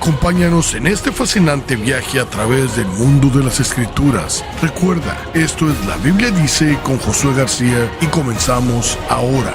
Acompáñanos en este fascinante viaje a través del mundo de las Escrituras. Recuerda, esto es La Biblia Dice con Josué García y comenzamos ahora.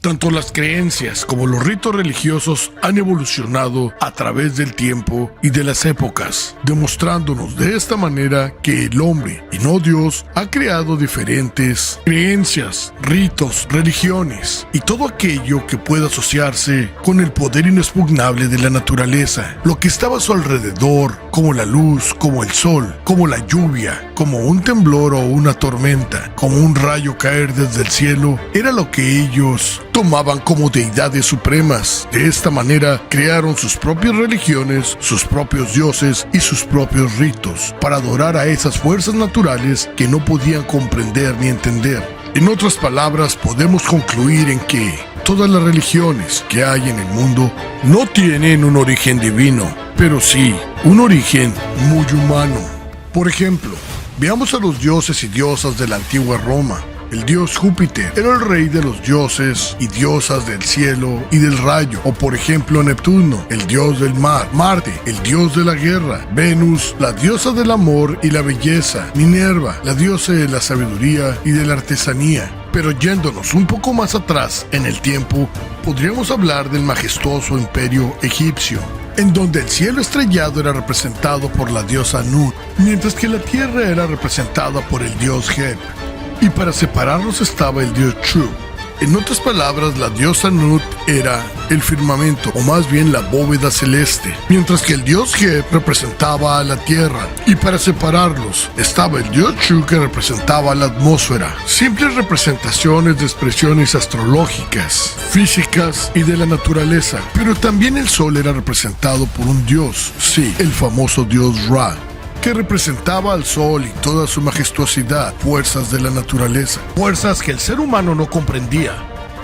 Tanto las creencias como los ritos religiosos han evolucionado a través del tiempo y de las épocas, demostrándonos de esta manera que el hombre, y no Dios, ha creado diferentes creencias, ritos, religiones y todo aquello que pueda asociarse con el poder inexpugnable de la naturaleza, lo que estaba a su alrededor, como la luz, como el sol, como la lluvia, como un temblor o una tormenta, como un rayo caer desde el cielo, era lo que ellos tomaban como deidades supremas. De esta manera crearon sus propias religiones, sus propios dioses y sus propios ritos para adorar a esas fuerzas naturales que no podían comprender ni entender. En otras palabras, podemos concluir en que todas las religiones que hay en el mundo no tienen un origen divino, pero sí un origen muy humano. Por ejemplo, veamos a los dioses y diosas de la antigua Roma. El dios Júpiter era el rey de los dioses y diosas del cielo y del rayo. O por ejemplo Neptuno, el dios del mar. Marte, el dios de la guerra. Venus, la diosa del amor y la belleza. Minerva, la diosa de la sabiduría y de la artesanía. Pero yéndonos un poco más atrás en el tiempo, podríamos hablar del majestuoso imperio egipcio, en donde el cielo estrellado era representado por la diosa Nut, mientras que la tierra era representada por el dios Geb. Y para separarlos estaba el dios Shu. En otras palabras, la diosa Nut era el firmamento, o más bien la bóveda celeste, mientras que el dios Geb representaba a la tierra. Y para separarlos estaba el dios Shu, que representaba la atmósfera. Simples representaciones de expresiones astrológicas, físicas y de la naturaleza. Pero también el sol era representado por un dios, sí, el famoso dios Ra, que representaba al sol y toda su majestuosidad, fuerzas de la naturaleza, fuerzas que el ser humano no comprendía,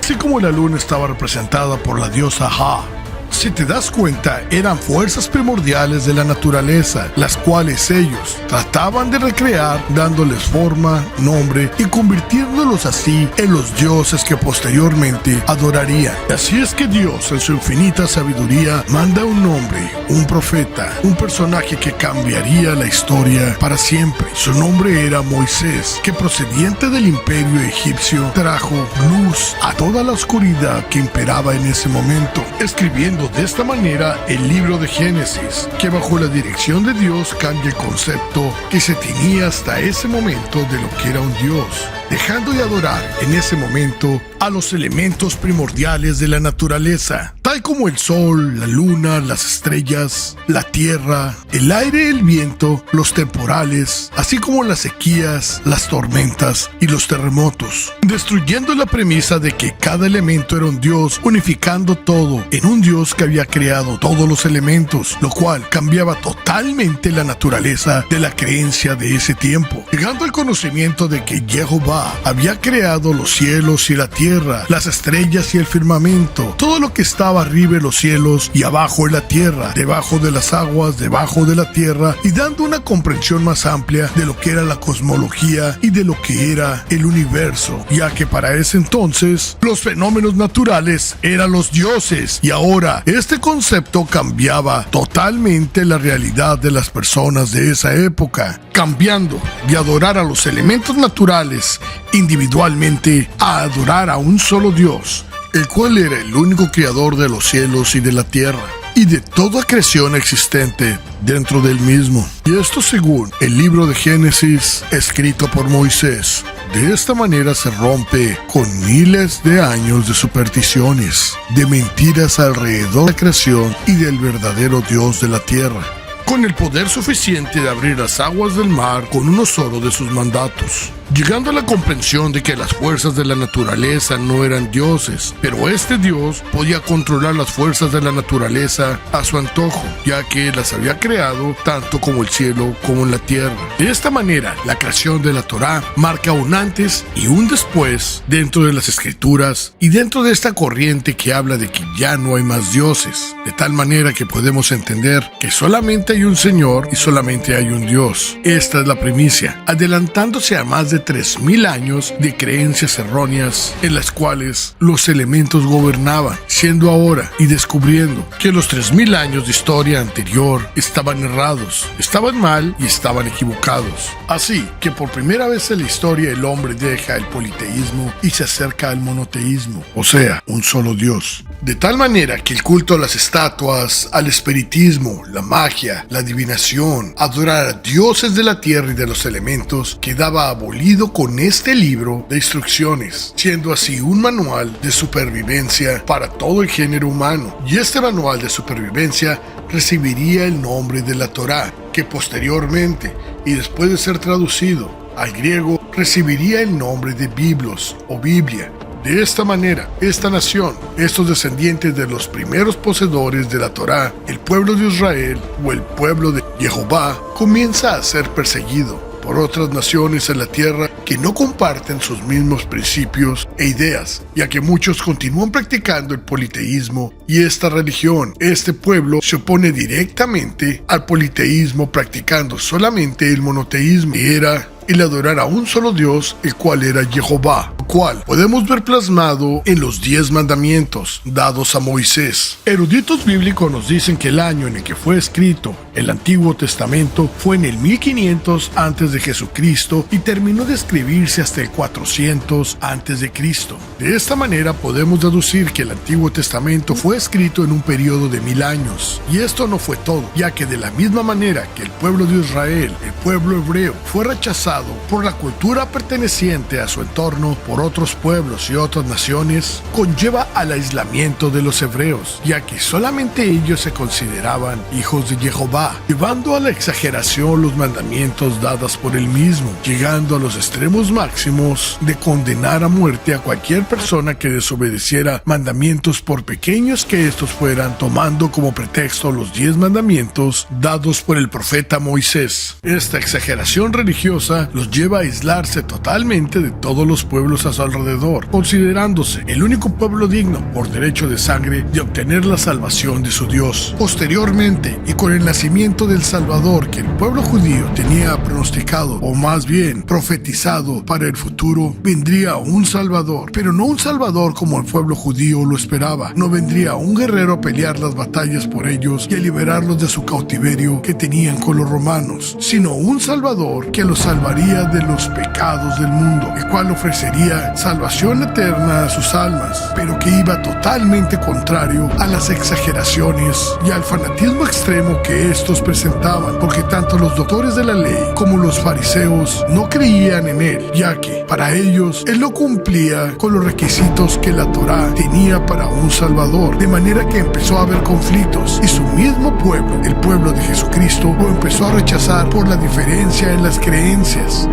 así como la luna estaba representada por la diosa Ha. Si te das cuenta, eran fuerzas primordiales de la naturaleza, las cuales ellos trataban de recrear, dándoles forma, nombre y convirtiéndolos así en los dioses que posteriormente adorarían. Y así es que Dios, en su infinita sabiduría, manda un hombre, un profeta, un personaje que cambiaría la historia para siempre. Su nombre era Moisés, que procediente del imperio egipcio trajo luz a toda la oscuridad que imperaba en ese momento, escribiendo de esta manera el libro de Génesis, que bajo la dirección de Dios cambia el concepto que se tenía hasta ese momento de lo que era un Dios, dejando de adorar en ese momento a los elementos primordiales de la naturaleza, tal como el sol, la luna, las estrellas, la tierra, el aire, el viento, los temporales, así como las sequías, las tormentas y los terremotos, destruyendo la premisa de que cada elemento era un dios, unificando todo en un dios que había creado todos los elementos, lo cual cambiaba totalmente la naturaleza de la creencia de ese tiempo, llegando al conocimiento de que Jehová había creado los cielos y la tierra, las estrellas y el firmamento, todo lo que estaba arriba en los cielos y abajo en la tierra, debajo de las aguas, debajo de la tierra, y dando una comprensión más amplia de lo que era la cosmología y de lo que era el universo, ya que para ese entonces los fenómenos naturales eran los dioses, y ahora este concepto cambiaba totalmente la realidad de las personas de esa época, cambiando de adorar a los elementos naturales individualmente a adorar a un solo Dios, el cual era el único creador de los cielos y de la tierra y de toda creación existente dentro del mismo. Y esto según el libro de Génesis escrito por Moisés. De esta manera se rompe con miles de años de supersticiones, de mentiras alrededor de la creación y del verdadero Dios de la tierra, con el poder suficiente de abrir las aguas del mar con uno solo de sus mandatos, llegando a la comprensión de que las fuerzas de la naturaleza no eran dioses, pero este Dios podía controlar las fuerzas de la naturaleza a su antojo, ya que las había creado tanto como el cielo como la tierra. De esta manera, la creación de la Torá marca un antes y un después dentro de las escrituras y dentro de esta corriente que habla de que ya no hay más dioses, de tal manera que podemos entender que solamente solamente hay un Señor y solamente hay un Dios. Esta es la primicia, adelantándose a más de 3000 años de creencias erróneas en las cuales los elementos gobernaban, siendo ahora y descubriendo que los 3000 años de historia anterior estaban errados, estaban mal y estaban equivocados. Así que por primera vez en la historia el hombre deja el politeísmo y se acerca al monoteísmo, o sea, un solo Dios. De tal manera que el culto a las estatuas, al espiritismo, la magia, la adivinación, adorar a dioses de la tierra y de los elementos quedaba abolido con este libro de instrucciones, siendo así un manual de supervivencia para todo el género humano. Y este manual de supervivencia recibiría el nombre de la Torá, que posteriormente y después de ser traducido al griego recibiría el nombre de Biblos o Biblia. De esta manera, esta nación, estos descendientes de los primeros poseedores de la Torá, el pueblo de Israel o el pueblo de Jehová, comienza a ser perseguido por otras naciones en la tierra que no comparten sus mismos principios e ideas, ya que muchos continúan practicando el politeísmo y esta religión, este pueblo, se opone directamente al politeísmo practicando solamente el monoteísmo, que era el adorar a un solo Dios, el cual era Jehová, lo cual podemos ver plasmado en los 10 mandamientos dados a Moisés. Eruditos bíblicos nos dicen que el año en el que fue escrito el Antiguo Testamento fue en el 1500 antes de Jesucristo y terminó de escribirse hasta el 400 antes de Cristo. De esta manera podemos deducir que el Antiguo Testamento fue escrito en un periodo de 1000 años. Y esto no fue todo, ya que de la misma manera que el pueblo de Israel, el pueblo hebreo, fue rechazado por la cultura perteneciente a su entorno por otros pueblos y otras naciones, conlleva al aislamiento de los hebreos, ya que solamente ellos se consideraban hijos de Jehová, llevando a la exageración los mandamientos dados por él mismo, llegando a los extremos máximos de condenar a muerte a cualquier persona que desobedeciera mandamientos por pequeños que estos fueran, tomando como pretexto los 10 mandamientos dados por el profeta Moisés. Esta exageración religiosa los lleva a aislarse totalmente de todos los pueblos a su alrededor, considerándose el único pueblo digno, por derecho de sangre, de obtener la salvación de su Dios. Posteriormente, y con el nacimiento del Salvador que el pueblo judío tenía pronosticado, o más bien profetizado para el futuro, vendría un Salvador, pero no un Salvador como el pueblo judío lo esperaba. No vendría un guerrero a pelear las batallas por ellos y a liberarlos de su cautiverio que tenían con los romanos, sino un Salvador que los salvaría de los pecados del mundo, el cual ofrecería salvación eterna a sus almas, pero que iba totalmente contrario a las exageraciones y al fanatismo extremo que estos presentaban, porque tanto los doctores de la ley como los fariseos no creían en él, ya que para ellos él no cumplía con los requisitos que la Torá tenía para un Salvador, de manera que empezó a haber conflictos y su mismo pueblo, el pueblo de Jesucristo, lo empezó a rechazar por la diferencia en las creencias,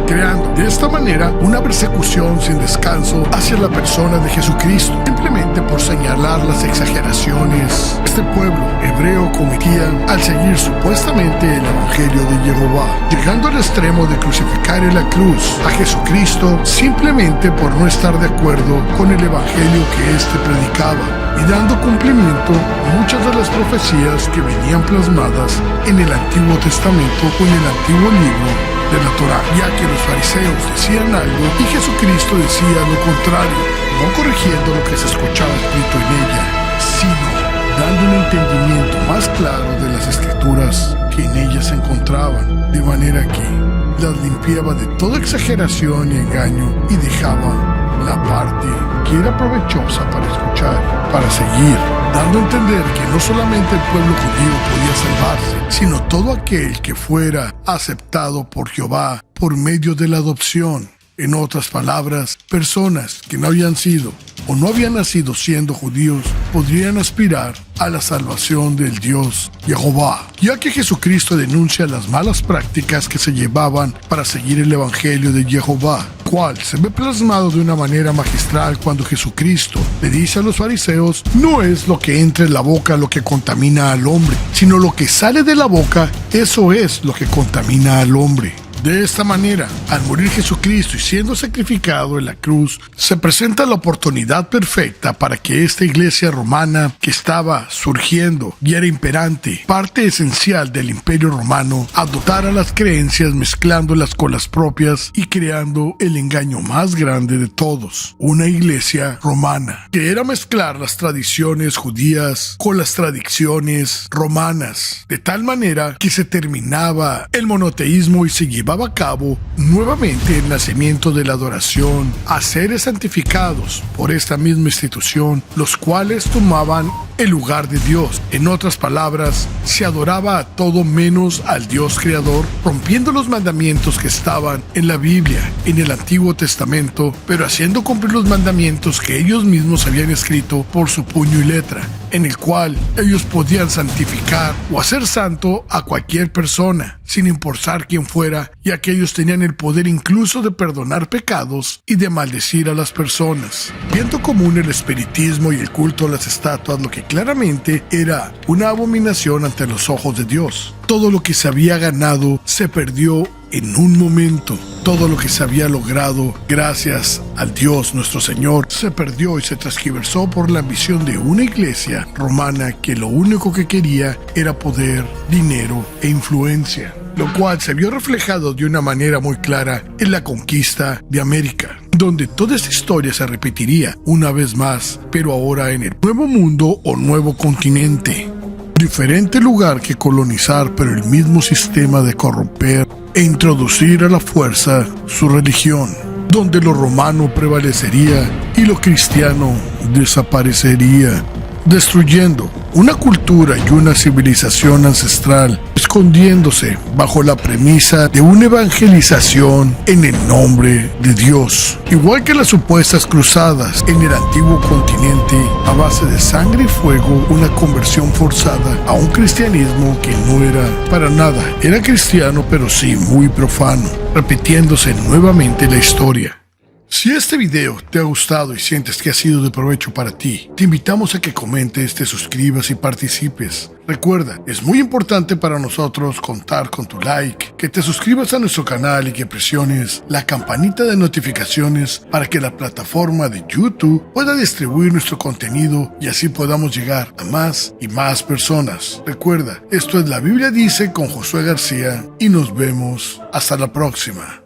creando de esta manera una persecución sin descanso hacia la persona de Jesucristo, simplemente por señalar las exageraciones este pueblo hebreo cometía al seguir supuestamente el Evangelio de Jehová, llegando al extremo de crucificar en la cruz a Jesucristo simplemente por no estar de acuerdo con el Evangelio que éste predicaba, y dando cumplimiento a muchas de las profecías que venían plasmadas en el Antiguo Testamento o en el antiguo libro de la Torá, ya que los fariseos decían algo y Jesucristo decía lo contrario, no corrigiendo lo que se escuchaba escrito en ella, sino dando un entendimiento más claro de las escrituras que en ellas se encontraban, de manera que las limpiaba de toda exageración y engaño y dejaba la parte que era provechosa para escuchar, para seguir, dando a entender que no solamente el pueblo judío podía salvarse, sino todo aquel que fuera aceptado por Jehová por medio de la adopción. En otras palabras, personas que no habían sido o no habían nacido siendo judíos podrían aspirar a la salvación del Dios Jehová, ya que Jesucristo denuncia las malas prácticas que se llevaban para seguir el Evangelio de Jehová, cual se ve plasmado de una manera magistral cuando Jesucristo le dice a los fariseos: no es lo que entra en la boca lo que contamina al hombre, sino lo que sale de la boca, eso es lo que contamina al hombre. De esta manera, al morir Jesucristo y siendo sacrificado en la cruz, se presenta la oportunidad perfecta para que esta iglesia romana que estaba surgiendo y era imperante, parte esencial del imperio romano, adoptara las creencias mezclándolas con las propias y creando el engaño más grande de todos, una iglesia romana, que era mezclar las tradiciones judías con las tradiciones romanas, de tal manera que se terminaba el monoteísmo y se llevaba a cabo nuevamente el nacimiento de la adoración a seres santificados por esta misma institución, los cuales tomaban el lugar de Dios. En otras palabras, se adoraba a todo menos al Dios creador, rompiendo los mandamientos que estaban en la Biblia, en el Antiguo Testamento, pero haciendo cumplir los mandamientos que ellos mismos habían escrito por su puño y letra, en el cual ellos podían santificar o hacer santo a cualquier persona, sin importar quién fuera, ya que ellos tenían el poder incluso de perdonar pecados y de maldecir a las personas. Viendo común el espiritismo y el culto a las estatuas, lo que claramente era una abominación ante los ojos de Dios. Todo lo que se había ganado se perdió en un momento. Todo lo que se había logrado gracias al Dios nuestro Señor se perdió y se transgiversó por la ambición de una iglesia romana que lo único que quería era poder, dinero e influencia, lo cual se vio reflejado de una manera muy clara en la conquista de América, donde toda esta historia se repetiría una vez más, pero ahora en el nuevo mundo o nuevo continente. Diferente lugar que colonizar, pero el mismo sistema de corromper e introducir a la fuerza su religión, donde lo romano prevalecería y lo cristiano desaparecería, destruyendo una cultura y una civilización ancestral, escondiéndose bajo la premisa de una evangelización en el nombre de Dios. Igual que las supuestas cruzadas en el antiguo continente, a base de sangre y fuego, una conversión forzada a un cristianismo que no era para nada, era cristiano pero sí muy profano, repitiéndose nuevamente la historia. Si este video te ha gustado y sientes que ha sido de provecho para ti, te invitamos a que comentes, te suscribas y participes. Recuerda, es muy importante para nosotros contar con tu like, que te suscribas a nuestro canal y que presiones la campanita de notificaciones para que la plataforma de YouTube pueda distribuir nuestro contenido y así podamos llegar a más y más personas. Recuerda, esto es La Biblia Dice con Josué García y nos vemos hasta la próxima.